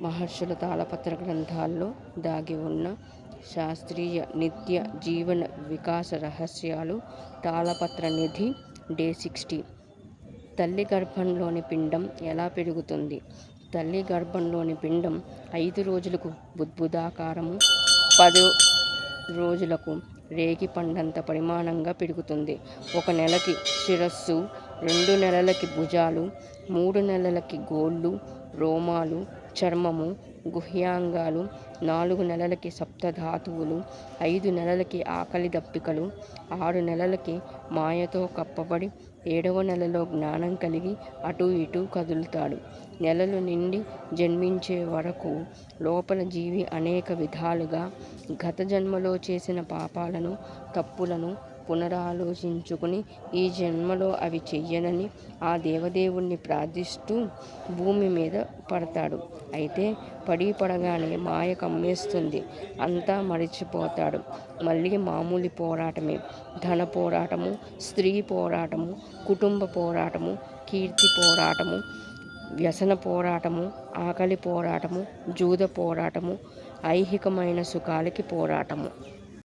మహర్షుల తాళపత్ర గ్రంథాల్లో దాగి ఉన్న శాస్త్రీయ నిత్య జీవన వికాస రహస్యాలు. తాళపత్ర నిధి డే 60. తల్లి గర్భంలోని పిండం ఎలా పెరుగుతుంది? తల్లి గర్భంలోని పిండం 5 రోజులకు బుద్బుదాకారము, 10 రోజులకు రేగి పండంత పరిమాణంగా పెరుగుతుంది. 1 నెలకి శిరస్సు, 2 నెలలకి భుజాలు, 3 నెలలకి గోళ్ళు, రోమాలు, చర్మము, గుహ్యాంగాలు, 4 నెలలకి సప్తధాతువులు, 5 నెలలకి ఆకలి దప్పికలు, 6 నెలలకి మాయతో కప్పబడి 7వ నెలలో జ్ఞానం కలిగి అటూ ఇటూ కదులుతాడు. నెలలు నిండి జన్మించే వరకు లోపల జీవి అనేక విధాలుగా గత జన్మలో చేసిన పాపాలను, తప్పులను పునరాలోచించుకుని ఈ జన్మలో అవి చెయ్యనని ఆ దేవదేవుణ్ణి ప్రార్థిస్తూ భూమి మీద పడతాడు. అయితే పడగానే మాయ కమ్మేస్తుంది. అంతా మరిచిపోతాడు. మళ్ళీ మామూలు పోరాటమే. ధన పోరాటము, స్త్రీ పోరాటము, కుటుంబ పోరాటము, కీర్తి పోరాటము, వ్యసన పోరాటము, ఆకలి పోరాటము, జూద పోరాటము, ఐహికమైన సుఖాలకి పోరాటము.